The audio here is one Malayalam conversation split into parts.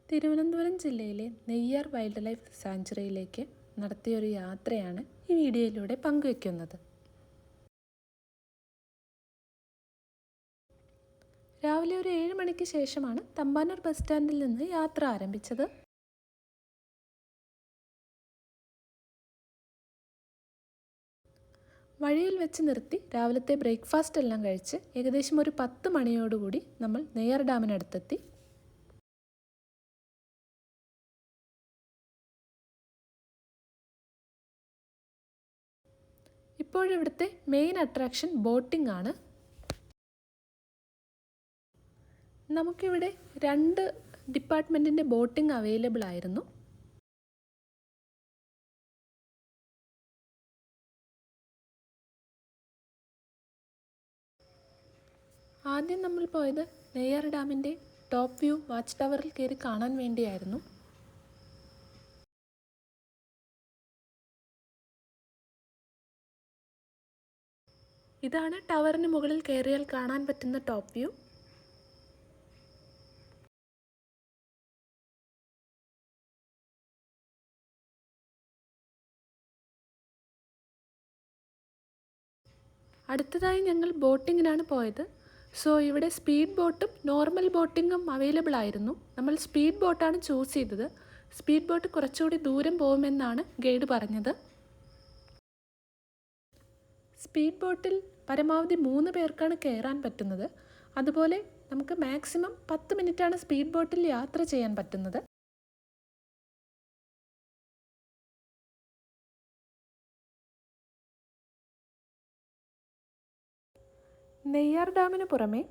തിരുവനന്തപുരം ജില്ലയിലെ നെയ്യാർ വൈൽഡ് ലൈഫ് സാങ്ച്വറിയിലേക്ക് നടത്തിയൊരു യാത്രയാണ് ഈ വീഡിയോയിലൂടെ പങ്കുവയ്ക്കുന്നത്. രാവിലെ ഒരു 7 മണിക്ക് ശേഷമാണ് തമ്പാനൂർ ബസ് സ്റ്റാൻഡിൽ നിന്ന് യാത്ര ആരംഭിച്ചത്. വഴിയിൽ വെച്ച് നിർത്തി രാവിലത്തെ ബ്രേക്ക്ഫാസ്റ്റ് എല്ലാം കഴിച്ച് ഏകദേശം ഒരു 10 മണിയോടുകൂടി നമ്മൾ നെയ്യാർ ഡാമിനടുത്തെത്തി. ഇപ്പോഴിവിടുത്തെ മെയിൻ അട്രാക്ഷൻ ബോട്ടിംഗ് ആണ്. നമുക്കിവിടെ 2 ഡിപ്പാർട്ട്മെൻറ്റിൻ്റെ ബോട്ടിംഗ് അവൈലബിൾ ആയിരുന്നു. ആദ്യം നമ്മൾ പോയത് നെയ്യാർ ഡാമിൻ്റെ ടോപ്പ് വ്യൂ വാച്ച് ടവറിൽ കയറി കാണാൻ വേണ്ടിയായിരുന്നു. ഇതാണ് ടവറിന് മുകളിൽ കയറിയാൽ കാണാൻ പറ്റുന്ന ടോപ്പ് വ്യൂ. അടുത്തതായി ഞങ്ങൾ ബോട്ടിങ്ങിനാണ് പോയത്. ഇവിടെ സ്പീഡ് ബോട്ടും നോർമൽ ബോട്ടിങ്ങും അവൈലബിൾ ആയിരുന്നു. നമ്മൾ സ്പീഡ് ബോട്ടാണ് ചൂസ് ചെയ്തത്. സ്പീഡ് ബോട്ട് കുറച്ചുകൂടി ദൂരം പോകുമെന്നാണ് ഗൈഡ് പറഞ്ഞത്. സ്പീഡ് ബോട്ടിൽ പരമാവധി 3 പേർക്കാണ് കയറാൻ പറ്റുന്നത്. അതുപോലെ നമുക്ക് മാക്സിമം 10 മിനിറ്റാണ് സ്പീഡ് ബോട്ടിൽ യാത്ര ചെയ്യാൻ പറ്റുന്നത്. നെയ്യാർ ഡാമിന് പുറമെ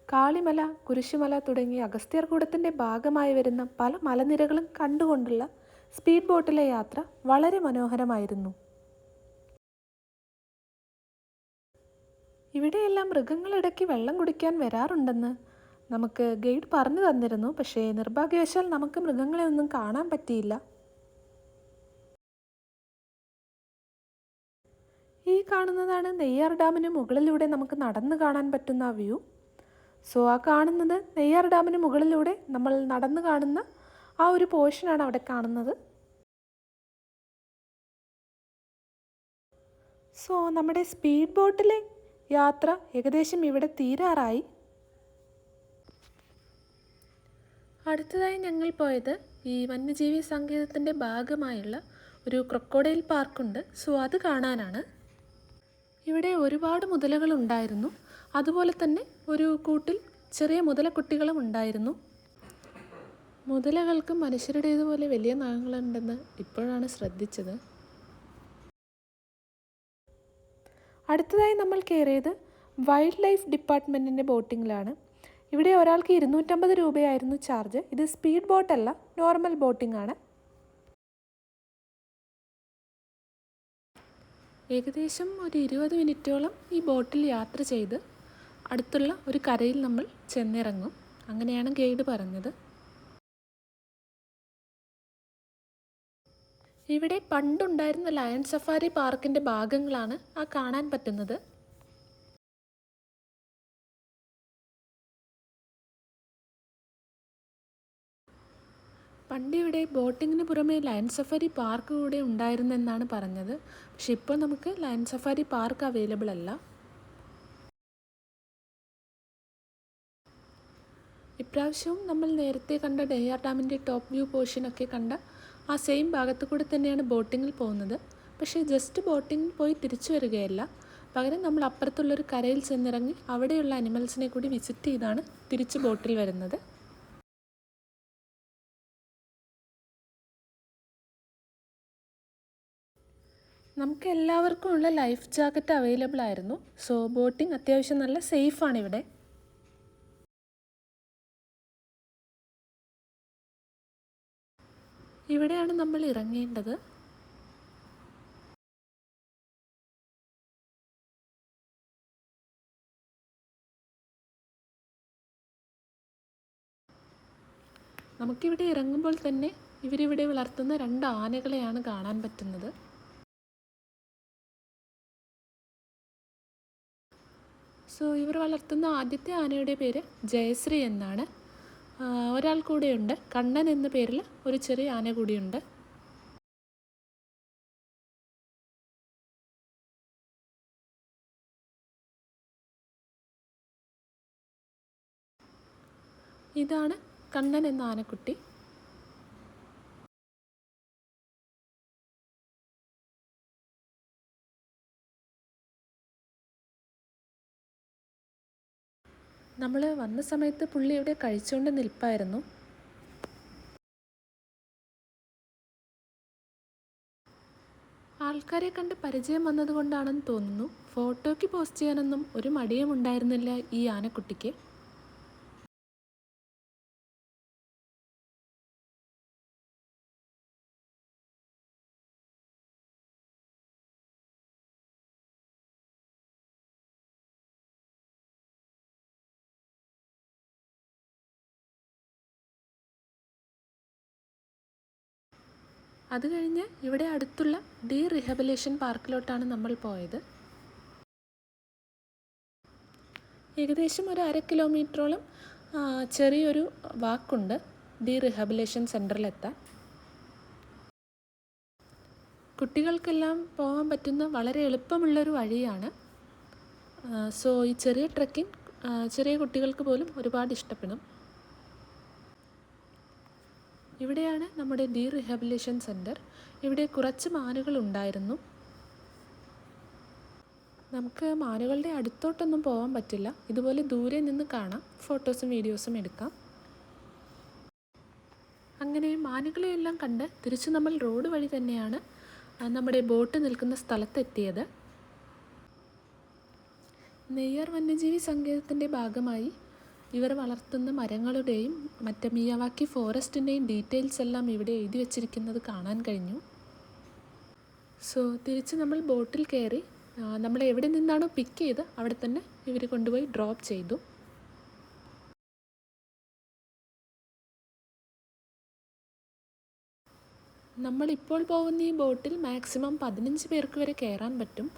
കാളിമല, കുരിശുമല തുടങ്ങിയ അഗസ്ത്യർകൂടത്തിൻ്റെ ഭാഗമായി വരുന്ന പല മലനിരകളും കണ്ടുകൊണ്ടുള്ള സ്പീഡ് ബോട്ടിലെ യാത്ര വളരെ മനോഹരമായിരുന്നു. ഇവിടെയെല്ലാം മൃഗങ്ങളിടയ്ക്ക് വെള്ളം കുടിക്കാൻ വരാറുണ്ടെന്ന് നമുക്ക് ഗൈഡ് പറഞ്ഞു തന്നിരുന്നു. പക്ഷേ നിർഭാഗ്യവശാൽ നമുക്ക് മൃഗങ്ങളെ ഒന്നും കാണാൻ പറ്റിയില്ല. ഈ കാണുന്നതാണ് നെയ്യാർ ഡാമിന് മുകളിലൂടെ നമുക്ക് നടന്നു കാണാൻ പറ്റുന്ന വ്യൂ. ആ കാണുന്നത് നെയ്യാർ ഡാമിന് മുകളിലൂടെ നമ്മൾ നടന്നു കാണുന്ന ആ ഒരു പോർഷനാണ് അവിടെ കാണുന്നത്. നമ്മുടെ സ്പീഡ് ബോട്ടിലെ യാത്ര ഏകദേശം ഇവിടെ തീരാറായി. അടുത്തതായി ഞങ്ങൾ പോയത് ഈ വന്യജീവി സങ്കേതത്തിൻ്റെ ഭാഗമായുള്ള ഒരു ക്രൊക്കോഡൈൽ പാർക്കുണ്ട്. അത് കാണാനാണ്. ഇവിടെ ഒരുപാട് മുതലകൾ ഉണ്ടായിരുന്നു. അതുപോലെ തന്നെ ഒരു കൂട്ടിൽ ചെറിയ മുതലക്കുട്ടികളും ഉണ്ടായിരുന്നു. മുതലകൾക്ക് മനുഷ്യരുടേതുപോലെ വലിയ നഖങ്ങളുണ്ടെന്ന് ഇപ്പോഴാണ് ശ്രദ്ധിച്ചത്. അടുത്തതായി നമ്മൾ കയറിയത് വൈൽഡ് ലൈഫ് ഡിപ്പാർട്ട്മെൻറ്റിൻ്റെ ബോട്ടിങ്ങിലാണ്. ഇവിടെ ഒരാൾക്ക് 250 രൂപയായിരുന്നു ചാർജ്. ഇത് സ്പീഡ് ബോട്ടല്ല, നോർമൽ ബോട്ടിംഗ് ആണ്. ഏകദേശം ഒരു 20 മിനിറ്റോളം ഈ ബോട്ടിൽ യാത്ര ചെയ്ത് അടുത്തുള്ള ഒരു കരയിൽ നമ്മൾ ചെന്നിറങ്ങും. അങ്ങനെയാണ് ഗൈഡ് പറഞ്ഞത്. ഇവിടെ പണ്ടുണ്ടായിരുന്ന ലയൺ സഫാരി പാർക്കിൻ്റെ ഭാഗങ്ങളാണ് ആ കാണാൻ പറ്റുന്നത്. പണ്ടിവിടെ ബോട്ടിങ്ങിന് പുറമെ ലയൺ സഫാരി പാർക്ക് കൂടെ ഉണ്ടായിരുന്നെന്നാണ് പറഞ്ഞത്. പക്ഷെ ഇപ്പോൾ നമുക്ക് ലയൺ സഫാരി പാർക്ക് അവൈലബിൾ അല്ല. ഇപ്രാവശ്യവും നമ്മൾ നേരത്തെ കണ്ട നെയ്യാർ ഡാമിൻ്റെ ടോപ്പ് വ്യൂ പോർഷനൊക്കെ കണ്ട ആ സെയിം ഭാഗത്തു കൂടെ തന്നെയാണ് ബോട്ടിങ്ങിൽ പോകുന്നത്. പക്ഷേ ജസ്റ്റ് ബോട്ടിങ്ങിൽ പോയി തിരിച്ചു വരികയല്ല, പകരം നമ്മൾ അപ്പുറത്തുള്ളൊരു കരയിൽ ചെന്നിറങ്ങി അവിടെയുള്ള അനിമൽസിനെ കൂടി വിസിറ്റ് ചെയ്താണ് തിരിച്ച് ബോട്ടിൽ വരുന്നത്. നമുക്ക് എല്ലാവർക്കും ഉള്ള ലൈഫ് ജാക്കറ്റ് അവൈലബിൾ ആയിരുന്നു. ബോട്ടിംഗ് അത്യാവശ്യം നല്ല സേഫാണ് ഇവിടെ. ഇവിടെയാണ് നമ്മൾ ഇറങ്ങേണ്ടത്. നമുക്കിവിടെ ഇറങ്ങുമ്പോൾ തന്നെ ഇവരിവിടെ വളർത്തുന്ന 2 ആനകളെയാണ് കാണാൻ പറ്റുന്നത്. ഇവർ വളർത്തുന്ന ആദ്യത്തെ ആനയുടെ പേര് ജയശ്രീ എന്നാണ്. ഒരാൾ കൂടെയുണ്ട്. കണ്ണൻ എന്ന പേരിൽ ഒരു ചെറിയ ആന കൂടിയുണ്ട്. ഇതാണ് കണ്ണൻ എന്ന ആനക്കുട്ടി. നമ്മൾ വന്ന സമയത്ത് പുള്ളി ഇവിടെ കഴിച്ചുകൊണ്ട് നിൽപ്പായിരുന്നു. ആൾക്കാരെ കണ്ട് പരിചയം വന്നതുകൊണ്ടാണെന്ന് തോന്നുന്നു ഫോട്ടോയ്ക്ക് പോസ്റ്റ് ചെയ്യാനൊന്നും ഒരു മടിയും ഉണ്ടായിരുന്നില്ല ഈ ആനക്കുട്ടിക്ക്. അത് കഴിഞ്ഞ് ഇവിടെ അടുത്തുള്ള ഡി റീഹാബിലിറ്റേഷൻ പാർക്കിലോട്ടാണ് നമ്മൾ പോയത്. ഏകദേശം ഒരു 1/2 കിലോമീറ്ററോളം ചെറിയൊരു വാക്കുണ്ട് ഡി റീഹാബിലിറ്റേഷൻ സെൻറ്ററിലെത്താൻ. കുട്ടികൾക്കെല്ലാം പോകാൻ പറ്റുന്ന വളരെ എളുപ്പമുള്ളൊരു വഴിയാണ്. സോ ഈ ചെറിയ ട്രെക്കിംഗ് ചെറിയ കുട്ടികൾക്ക് പോലും ഒരുപാട് ഇഷ്ടപ്പെടും. ഇവിടെയാണ് നമ്മുടെ ഡി റീഹാബിലിറ്റേഷൻ സെൻറ്റർ. ഇവിടെ കുറച്ച് മാനുകൾ ഉണ്ടായിരുന്നു. നമുക്ക് മാനുകളുടെ അടുത്തോട്ടൊന്നും പോകാൻ പറ്റില്ല. ഇതുപോലെ ദൂരെ നിന്ന് കാണാം, ഫോട്ടോസും വീഡിയോസും എടുക്കാം. അങ്ങനെ മാനുകളെയെല്ലാം കണ്ട് തിരിച്ച് നമ്മൾ റോഡ് വഴി തന്നെയാണ് നമ്മുടെ ബോട്ട് നിൽക്കുന്ന സ്ഥലത്തെത്തിയത്. നെയ്യാർ വന്യജീവി സങ്കേതത്തിൻ്റെ ഭാഗമായി ഇവർ വളർത്തുന്ന മരങ്ങളുടെയും മറ്റ് മിയാവാക്കി ഫോറസ്റ്റിൻ്റെയും ഡീറ്റെയിൽസ് എല്ലാം ഇവിടെ എഴുതി വച്ചിരിക്കുന്നത് കാണാൻ കഴിഞ്ഞു. സോ തിരിച്ച് നമ്മൾ ബോട്ടിൽ കയറി നമ്മൾ എവിടെ നിന്നാണോ പിക്ക് ചെയ്ത് അവിടെ തന്നെ ഇവർ കൊണ്ടുപോയി ഡ്രോപ്പ് ചെയ്തു. നമ്മളിപ്പോൾ പോകുന്ന ഈ ബോട്ടിൽ മാക്സിമം 15 പേർക്ക് വരെ കയറാൻ പറ്റും.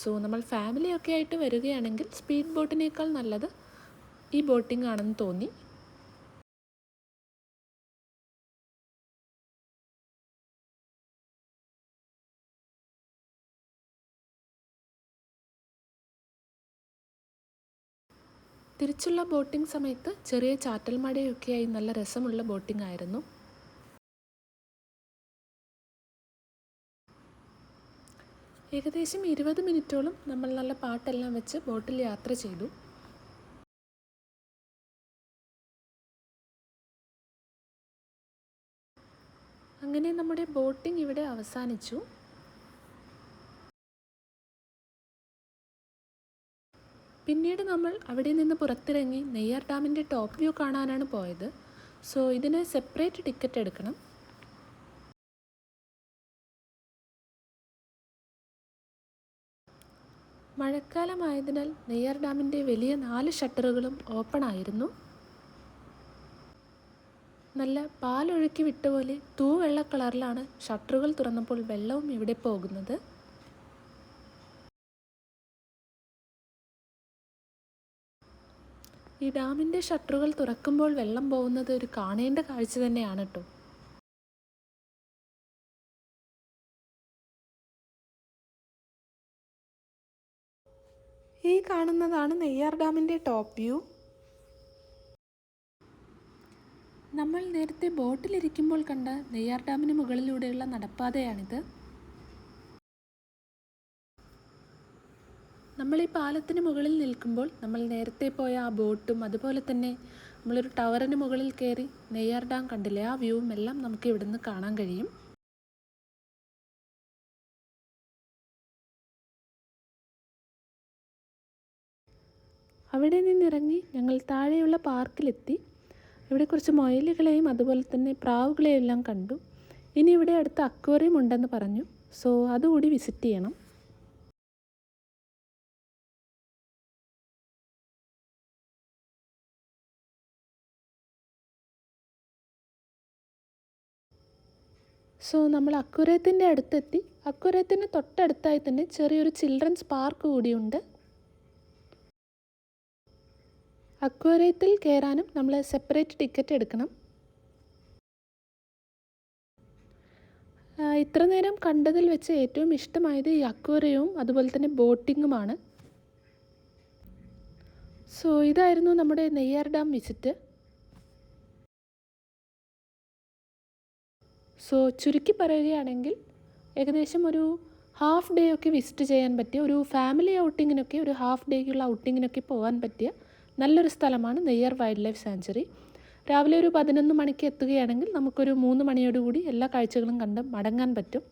സോ നമ്മൾ ഫാമിലിയൊക്കെ ആയിട്ട് വരികയാണെങ്കിൽ സ്പീഡ് ബോട്ടിനേക്കാൾ നല്ലത് ഈ ബോട്ടിംഗ് ആണെന്ന് തോന്നി. തിരിച്ചുള്ള ബോട്ടിംഗ് സമയത്ത് ചെറിയ ചാറ്റൽ മഴയൊക്കെയായി നല്ല രസമുള്ള ബോട്ടിംഗ് ആയിരുന്നു. ഏകദേശം 20 മിനിറ്റോളം നമ്മൾ നല്ല പാട്ടെല്ലാം വെച്ച് ബോട്ടിൽ യാത്ര ചെയ്തു. അങ്ങനെ നമ്മുടെ ബോട്ടിംഗ് ഇവിടെ അവസാനിച്ചു. പിന്നീട് നമ്മൾ അവിടെ നിന്ന് പുറത്തിറങ്ങി നെയ്യാർ ഡാമിൻ്റെ ടോപ്പ് വ്യൂ കാണാനാണ് പോയത്. സോ ഇതിന് സെപ്പറേറ്റ് ടിക്കറ്റ് എടുക്കണം. മഴക്കാലമായതിനാൽ നെയ്യാർ ഡാമിൻ്റെ വലിയ 4 ഷട്ടറുകളും ഓപ്പൺ ആയിരുന്നു. നല്ല പാലൊഴുക്കി വിട്ട പോലെ തൂവെള്ള കളറിലാണ് ഷട്ടറുകൾ തുറന്നപ്പോൾ വെള്ളവും ഇവിടെ പോകുന്നത്. ഈ ഡാമിൻ്റെ ഷട്ടറുകൾ തുറക്കുമ്പോൾ വെള്ളം പോകുന്നത് ഒരു കാണേണ്ട കാഴ്ച തന്നെയാണ് കേട്ടോ. ഈ കാണുന്നതാണ് നെയ്യാർ ഡാമിൻ്റെ ടോപ്പ് വ്യൂ. നമ്മൾ നേരത്തെ ബോട്ടിലിരിക്കുമ്പോൾ കണ്ട നെയ്യാർ ഡാമിന് മുകളിലൂടെയുള്ള നടപ്പാതയാണിത്. നമ്മൾ ഈ പാലത്തിന് മുകളിൽ നിൽക്കുമ്പോൾ നമ്മൾ നേരത്തെ പോയ ആ ബോട്ടും അതുപോലെ തന്നെ നമ്മളൊരു ടവറിന് മുകളിൽ കയറി നെയ്യാർ ഡാം കണ്ടില്ലേ, ആ വ്യൂവും എല്ലാം നമുക്ക് ഇവിടുന്ന് കാണാൻ കഴിയും. അവിടെ നിന്നിറങ്ങി ഞങ്ങൾ താഴെയുള്ള പാർക്കിലെത്തി. ഇവിടെ കുറച്ച് മൊയലുകളെയും അതുപോലെ തന്നെ പ്രാവുകളെയും എല്ലാം കണ്ടു. ഇനി ഇവിടെ അടുത്ത് അക്വേറിയം ഉണ്ടെന്ന് പറഞ്ഞു. സോ അതുകൂടി വിസിറ്റ് ചെയ്യണം. സോ നമ്മൾ അക്വേറിയത്തിൻ്റെ അടുത്തെത്തി. അക്വേറിയത്തിന് തൊട്ടടുത്തായി തന്നെ ചെറിയൊരു ചിൽഡ്രൻസ് പാർക്ക് കൂടിയുണ്ട്. അക്വേറിയത്തിൽ കയറാനും നമ്മൾ സെപ്പറേറ്റ് ടിക്കറ്റ് എടുക്കണം. ഇത്ര നേരം കണ്ടതിൽ വെച്ച് ഏറ്റവും ഇഷ്ടമായത് ഈ അക്വേറിയവും അതുപോലെ തന്നെ ബോട്ടിങ്ങുമാണ്. സോ ഇതായിരുന്നു നമ്മുടെ നെയ്യാർ ഡാം വിസിറ്റ്. സോ ചുരുക്കി പറയുകയാണെങ്കിൽ ഏകദേശം ഒരു ഹാഫ് ഡേ ഒക്കെ വിസിറ്റ് ചെയ്യാൻ പറ്റിയ, ഒരു ഫാമിലി ഔട്ടിങ്ങിനൊക്കെ, ഒരു ഹാഫ് ഡേക്കുള്ള ഔട്ടിങ്ങിനൊക്കെ പോകാൻ പറ്റിയ നല്ലൊരു സ്ഥലമാണ് നെയ്യാർ വൈൽഡ് ലൈഫ് സാങ്ച്വറി. രാവിലെ ഒരു 11 മണിക്ക് എത്തുകയാണെങ്കിൽ നമുക്കൊരു 3 മണിയോടുകൂടി എല്ലാ കാഴ്ചകളും കണ്ട് മടങ്ങാൻ പറ്റും.